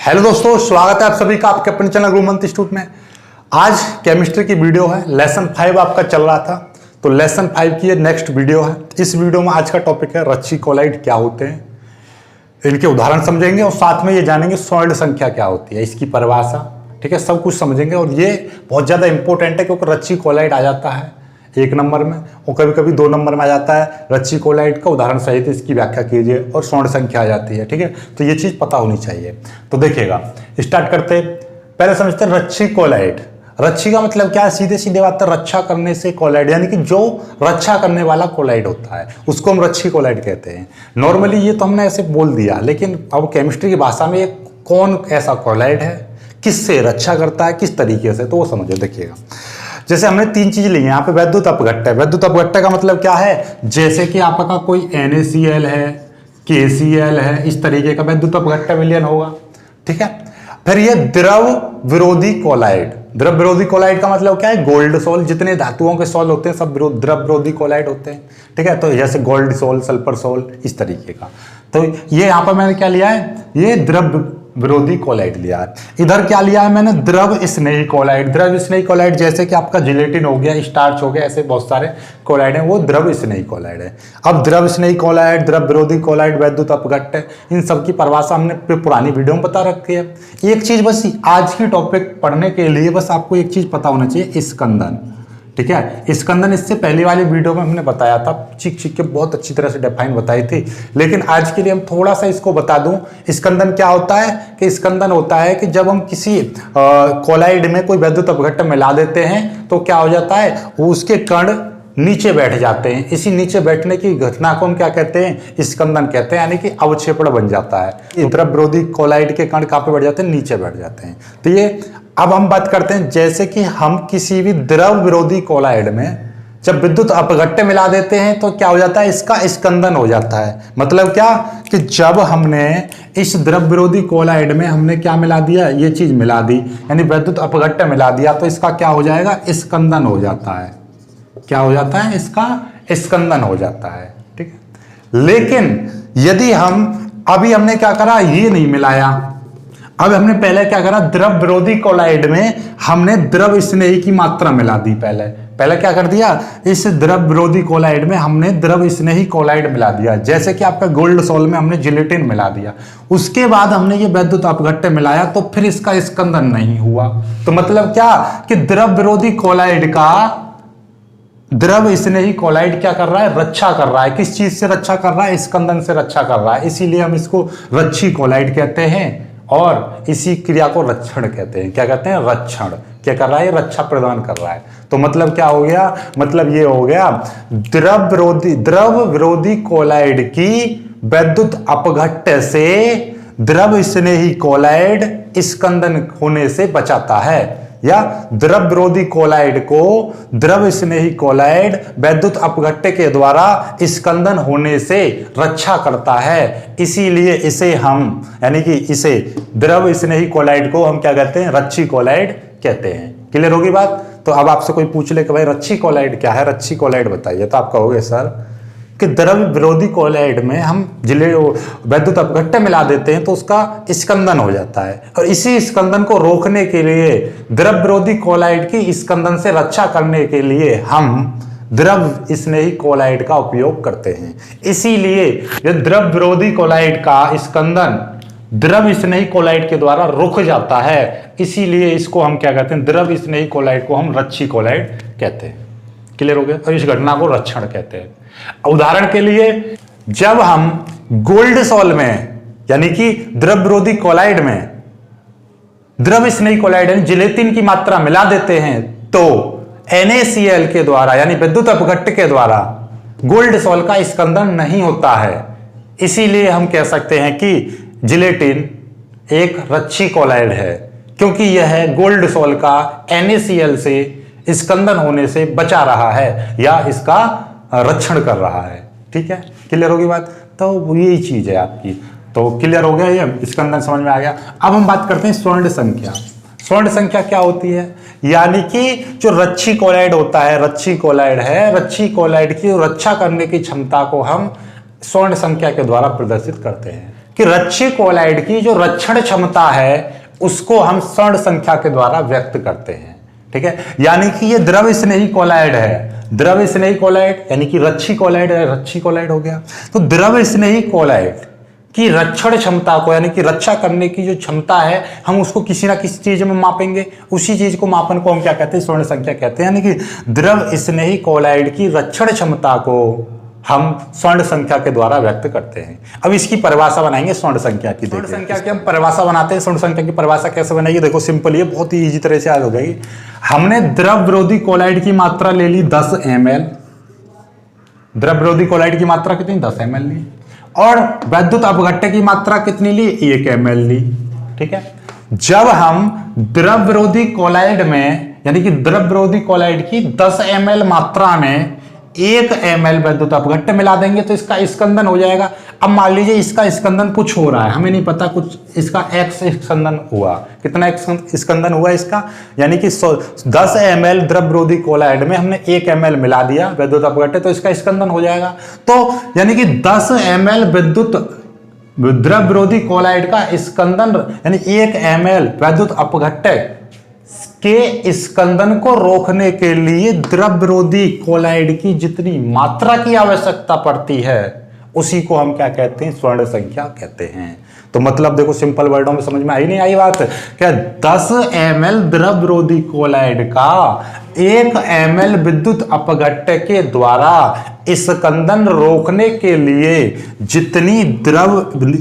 Hello दोस्तों, स्वागत है आप सभी का आपके अपने चैनल गुरुमंत्र इंस्टीट्यूट में। आज केमिस्ट्री की वीडियो है। लेसन 5 आपका चल रहा था, तो लेसन 5 की ये नेक्स्ट वीडियो है। इस वीडियो में आज का टॉपिक है रच्छी कोलाइड क्या होते हैं, इनके उदाहरण समझेंगे और साथ में ये जानेंगे सॉलिड संख्या क्या होती है, इसकी परिभाषा, ठीक है, सब कुछ समझेंगे। और ये बहुत ज़्यादा इंपॉर्टेंट है क्योंकि रच्छी कोलाइड आ जाता है 1 नंबर में और कभी कभी 2 नंबर में आ जाता है। रच्छी कोलाइड का उदाहरण सहित इसकी व्याख्या कीजिए और सॉलिड संख्या आ जाती है, ठीक है। तो ये चीज़ पता होनी चाहिए। तो देखिएगा, स्टार्ट करते, पहले समझते हैं रच्छी कोलाइड। रच्छी का मतलब क्या है? सीधे सीधे बात है, रक्षा करने से कोलाइड, यानी कि जो रक्षा करने वाला कोलाइड होता है उसको हम रच्छी कोलाइड कहते हैं। नॉर्मली ये तो हमने ऐसे बोल दिया, लेकिन अब केमिस्ट्री की भाषा में कौन ऐसा कोलाइड है, किससे रक्षा करता है, किस तरीके से, तो वो समझो। देखिएगा, जैसे हमने 3 चीज ली है यहाँ पे। वैद्युत अपघट्य, वैद्युत अपघट्य का मतलब क्या है? जैसे कि आपका कोई NaCl है, KCl है, इस तरीके का वैद्युत अपघट्य विलयन होगा, ठीक है। फिर ये द्रव विरोधी कोलाइड, द्रव विरोधी कोलाइड का मतलब क्या है? गोल्ड सोल, जितने धातुओं के सोल होते हैं सब द्रव विरोधी कोलाइड होते हैं, ठीक है। तो जैसे गोल्ड सोल, सल्फर सोल, इस तरीके का। तो ये यहाँ पर मैंने क्या लिया है? ये द्रव विरोधी कोलाइड लिया है। इधर क्या लिया है मैंने? द्रव स्नेही कोलाइड। द्रव स्नेही कोलाइड जैसे कि आपका जिलेटिन हो गया, स्टार्च हो गया, ऐसे बहुत सारे कोलाइड हैं, वो द्रव स्नेही कोलाइड है। अब द्रव स्नेही कोलाइड, द्रव विरोधी कोलाइड, वैद्युत अपघट्य, इन सब की परिभाषा हमने पुरानी वीडियो में बता रखी है। एक चीज बस आज की टॉपिक पढ़ने के लिए बस आपको एक चीज पता होना चाहिए, स्कंदन, ठीक है। स्कंदन इससे पहली वाली वीडियो में हमने बताया था, चिक के बहुत अच्छी तरह से डिफाइन बताई थी, लेकिन आज के लिए हम थोड़ा सा इसको बता दूं। स्कंदन क्या होता है? कि स्कंदन होता है कि जब हम किसी कोलाइड में कोई वैद्युत अपघट्य मिला देते हैं तो क्या हो जाता है, उसके कण नीचे बैठ जाते हैं। इसी नीचे बैठने की घटना को हम क्या कहते हैं? स्कंदन कहते हैं, यानी कि अवक्षेपण बन जाता है। द्रव विरोधी कोलाइड के कण कहाँ पे बैठ जाते हैं? नीचे बैठ जाते हैं। तो ये अब हम बात करते हैं, जैसे कि हम किसी भी द्रव विरोधी कोलाइड में जब विद्युत अपघट्य मिला देते हैं तो क्या हो जाता है? इसका स्कंदन हो जाता है। मतलब क्या? कि जब हमने इस द्रव विरोधी कोलाइड में हमने क्या मिला दिया? ये चीज मिला दी, यानी विद्युत अपघट्य मिला दिया, तो इसका क्या हो जाएगा? स्कंदन हो जाता है। क्या हो जाता है? इसका स्कंदन हो जाता है, ठीक है। लेकिन यदि हम अभी हमने क्या करा? ये नहीं मिलाया। अब हमने पहले क्या करा? द्रव विरोधी कोलाइड में हमने द्रव स्नेही की मात्रा मिला दी। पहले क्या कर दिया? इस द्रव विरोधी कोलाइड में हमने द्रव स्नेही कोलाइड मिला दिया, जैसे कि आपका गोल्ड सोल में हमने जिलेटिन मिला दिया। उसके बाद हमने ये वैद्युत अपघट्य मिलाया, तो फिर इसका स्कंदन नहीं हुआ। तो मतलब क्या? कि द्रव विरोधी कोलाइड का द्रव स्नेही कोलाइड क्या कर रहा है? रक्षा कर रहा है। किस चीज से रक्षा कर रहा है? स्कंदन से रक्षा कर रहा है। इसीलिए हम इसको रच्छी कोलाइड कहते हैं और इसी क्रिया को रक्षण कहते हैं। क्या कहते हैं? रक्षण। क्या कर रहा है? रक्षा प्रदान कर रहा है। तो मतलब क्या हो गया? मतलब ये हो गया, द्रव विरोधी कोलाइड की वैद्युत अपघट्य से द्रव स्नेही कोलाइड स्कंदन होने से बचाता है, या द्रव विरोधी कोलाइड को द्रव स्नेही कोलाइड वैद्युत अपघट्य के द्वारा स्कंदन होने से रक्षा करता है। इसीलिए इसे हम, यानी कि इसे द्रव स्नेही कोलाइड को हम क्या कहते हैं? रच्छी कोलाइड कहते हैं। क्लियर होगी बात? तो अब आपसे कोई पूछ ले कि भाई रच्छी कोलाइड क्या है, रच्छी कोलाइड बताइए, तो आप कहोगे सर कि द्रव विरोधी कोलाइड में हम वैद्युत अपघट्य मिला देते हैं तो उसका स्कंदन हो जाता है, और इसी स्कंदन को रोकने के लिए, द्रव विरोधी कोलाइड की स्कंदन से रक्षा करने के लिए हम द्रव स्नेही कोलाइड का उपयोग करते हैं। इसीलिए यदि द्रव विरोधी कोलाइड का स्कंदन द्रव स्नेही कोलाइड के द्वारा रुक जाता है, इसीलिए इसको हम क्या कहते हैं? द्रव स्नेही कोलाइड को हम रच्छी कोलाइड कहते हैं। क्लियर हो गया? और इस घटना को रक्षण कहते हैं। उदाहरण के लिए, जब हम गोल्ड सोल में, यानी कि द्रव विरोधी कोलाइड में द्रव स्नेही कोलाइड यानी जिलेटिन की मात्रा मिला देते हैं, तो NaCl के द्वारा, यानी विद्युत अपघट्य के द्वारा गोल्ड सोल का स्कंदन नहीं होता है। इसीलिए हम कह सकते हैं कि जिलेटिन एक रच्छी कोलाइड है, क्योंकि यह गोल्ड सोल का NaCl से स्कंदन होने से बचा रहा है या इसका रक्षण कर रहा है। ठीक है, क्लियर होगी बात? तो यही चीज है आपकी। तो क्लियर हो गया, ये स्कंदन समझ में आ गया। अब हम बात करते हैं स्वर्ण संख्या। स्वर्ण संख्या क्या होती है? यानी कि जो रच्छी कोलाइड होता है, रच्छी कोलाइड है, रच्छी कोलाइड की रक्षा करने की क्षमता को हम स्वर्ण संख्या के द्वारा प्रदर्शित करते हैं। कि रच्छी कोलाइड की जो रक्षण क्षमता है उसको हम स्वर्ण संख्या के द्वारा व्यक्त करते हैं। ठीक है, यानी कि ये द्रव स्नेही कोलाइड है, द्रव स्नेही कोलाइड यानी कि रच्छी कोलाइड है, रच्छी कोलाइड हो गया। तो द्रव स्नेही कोलाइड की रक्षण क्षमता को यानी कि रक्षा करने की जो क्षमता है हम उसको किसी ना किसी चीज में मापेंगे, उसी चीज को मापन को हम क्या कहते हैं, स्वर्ण संख्या कहते हैं। यानी कि द्रव स्नेही कोलाइड की रक्षण क्षमता को हम स्वर्ण संख्या के द्वारा व्यक्त करते हैं। अब इसकी परिभाषा बनाएंगे स्वर्ण संख्या की। स्वर्ण संख्या की हम परिभाषा बनाते हैं। स्वर्ण संख्या की परिभाषा कैसे बनाएगी, देखो सिंपल, ये बहुत ही इजी तरह से याद हो जाएगी। हमने द्रव विरोधी कोलाइड की मात्रा ले ली 10 ml, द्रव विरोधी कोलाइड की मात्रा कितनी, 10 ml ली, और वैद्युत अपघट्य की मात्रा कितनी ली, 1 ml ली। ठीक है, जब हम द्रव विरोधी कोलाइड में यानी कि द्रव विरोधी कोलाइड की 10 ml मात्रा में 1 ml वैद्युत अपघट्य मिला देंगे तो इसका स्कंदन हो जाएगा। अब मान लीजिए इसका स्कंदन कुछ हो रहा है, हमें नहीं पता, कुछ इसका X स्कंदन हुआ, कितना X स्कंदन हुआ इसका, यानी कि 10 ml द्रव विरोधी कोलाइड में हमने 1 ml मिला दिया वैद्युत अपघट्य, तो इसका स्कंदन हो जाएगा। तो यानी कि 10 ml विद्युत द्रव विरोधी कोलाइड का स्कंदन यानी 1 ml वैद्युत अपघट्य के स्कंदन को रोकने के लिए द्रव विरोधी कोलाइड की जितनी मात्रा की आवश्यकता पड़ती है उसी को हम क्या कहते हैं, स्वर्ण संख्या कहते हैं। तो मतलब देखो सिंपल वर्डों में समझ में आई नहीं आई बात, क्या 10 ml द्रव विरोधी कोलाइड का 1 ml विद्युत अपघट्य के द्वारा स्कंदन रोकने के लिए जितनी द्रव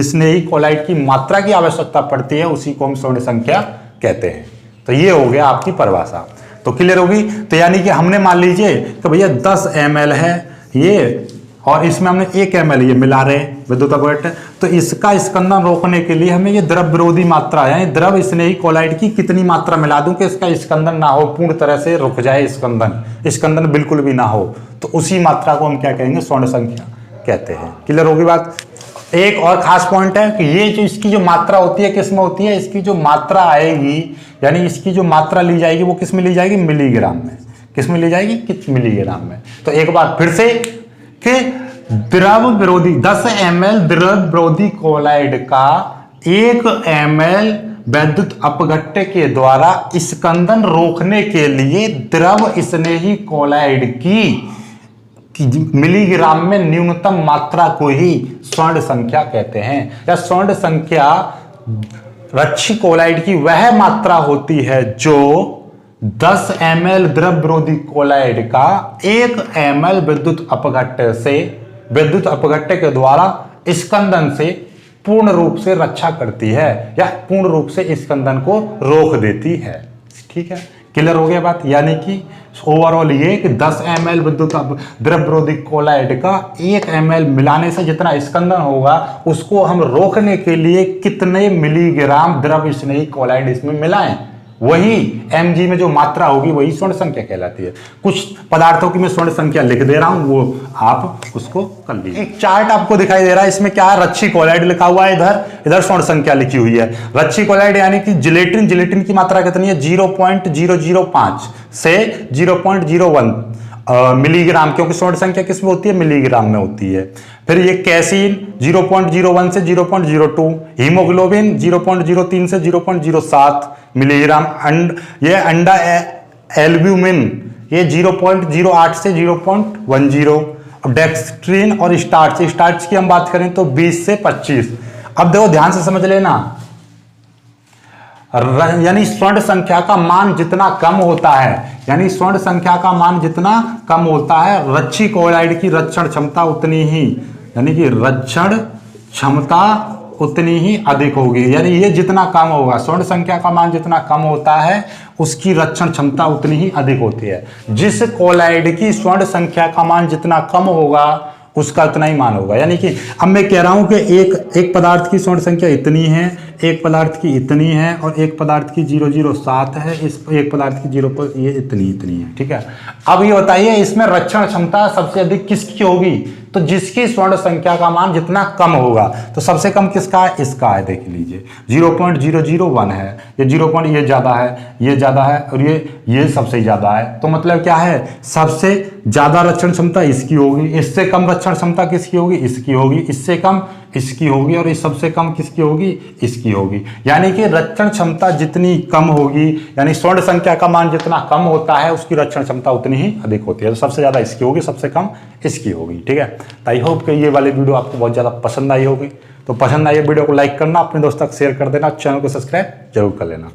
स्नेही कोलाइड की मात्रा की आवश्यकता पड़ती है उसी को हम स्वर्ण संख्या कहते हैं। तो ये हो गया आपकी परिभाषा, तो क्लियर होगी। तो यानी कि हमने मान लीजिए कि भैया 10 ml है ये, और इसमें हमने 1 ml ये मिला रहे विद्युत अपघट्य, तो इसका स्कंदन रोकने के लिए हमें ये द्रव विरोधी मात्रा यानी द्रव स्नेही कोलाइड की कितनी मात्रा मिला दूं कि इसका स्कंदन ना हो, पूर्ण तरह से रुक जाए स्कंदन बिल्कुल भी ना हो, तो उसी मात्रा को हम क्या कहेंगे, स्वर्ण संख्या कहते हैं। क्लियर होगी बात। एक और खास पॉइंट है कि ये जो इसकी जो मात्रा होती है किस में होती है, इसकी जो मात्रा आएगी यानी इसकी जो मात्रा ली जाएगी वो किस में ली जाएगी, मिलीग्राम में। किस में ली जाएगी, किस मिलीग्राम में। तो एक बार फिर से कि द्रव विरोधी 10 ml द्रव विरोधी कोलाइड का 1 ml वैद्युत अपघट्य के द्वारा स्कंदन रोकने के लिए द्रव स्नेही कोलाइड की मिलीग्राम में न्यूनतम मात्रा को ही स्वर्ण संख्या कहते हैं। या स्वर्ण संख्या रच्छी कोलाइड की वह मात्रा होती है जो 10 ml द्रव विरोधी कोलाइड का 1 ml विद्युत अपघट्य के द्वारा स्कंदन से पूर्ण रूप से रक्षा करती है या पूर्ण रूप से स्कंदन को रोक देती है। ठीक है, क्लियर हो गया बात। यानी कि ओवरऑल ये कि 10 ml विद्युत द्रव विरोधी कोलाइड का 1 ml मिलाने से जितना स्कंदन होगा उसको हम रोकने के लिए कितने मिलीग्राम द्रव स्नेही कोलाइड इसमें मिलाएं, वही mg में जो मात्रा होगी वही स्वर्ण संख्या कहलाती है। कुछ पदार्थों की मैं स्वर्ण संख्या लिख दे रहा हूं, वो आप उसको कर लीजिए। एक चार्ट आपको दिखाई दे रहा है, इसमें क्या है, रच्छी कोलाइड लिखा हुआ है, इधर स्वर्ण संख्या लिखी हुई है। रच्छी कोलाइड यानी कि जिलेटिन की मात्रा कितनी है, 0.005 से 0.01 मिलीग्राम, क्योंकि स्वर्ण संख्या किस में होती है, मिलीग्राम में होती है। फिर ये कैसीन 0.01 से 0.02, हीमोग्लोबिन 0.03 से 0.07 मिलीग्राम, ये अंडा एल्ब्यूमिन ये 0.08 से 0.10, डेक्स्ट्रीन और स्टार्च की हम बात करें तो 20 से 25। अब देखो ध्यान से समझ लेना, यानी स्वर्ण संख्या का मान जितना कम होता है, यानी स्वर्ण संख्या का मान जितना कम होता है रच्छी कोलाइड की रक्षण क्षमता उतनी ही, यानी कि रक्षण क्षमता उतनी ही अधिक होगी। यानी ये जितना कम होगा, स्वर्ण संख्या का मान जितना कम होता है उसकी रक्षण क्षमता उतनी ही अधिक होती है। जिस कोलाइड की स्वर्ण संख्या का मान जितना कम होगा उसका उतना ही मान होगा। यानी कि अब मैं कह रहा हूं कि एक पदार्थ की स्वर्ण संख्या इतनी है, एक पदार्थ की इतनी है और एक पदार्थ की 007 है, इस एक पदार्थ की 0 पर ये इतनी है। ठीक है, अब ये बताइए इसमें रक्षण क्षमता सबसे अधिक किसकी होगी, तो जिसकी स्वर्ण संख्या का मान जितना कम होगा। तो सबसे कम किसका है, इसका है, देख लीजिए 0.001 है, ये 0. ये ज्यादा है, ये ज्यादा है और ये सबसे ज्यादा है। तो मतलब क्या है, सबसे ज्यादा रक्षण क्षमता इसकी होगी, इससे कम रक्षण क्षमता किसकी होगी, इसकी होगी, इससे कम इसकी होगी और ये सबसे कम किसकी होगी, इसकी होगी। यानी कि रक्षण क्षमता जितनी कम होगी, यानी स्वर्ण संख्या का मान जितना कम होता है उसकी रक्षण क्षमता उतनी ही अधिक होती है। तो सबसे ज्यादा इसकी होगी, सबसे कम इसकी होगी। ठीक है, तो आई होप कि ये वाली वीडियो आपको बहुत ज्यादा पसंद आई होगी। तो पसंद आई वीडियो को लाइक करना, अपने दोस्तों तक शेयर कर देना, चैनल को सब्सक्राइब जरूर कर लेना।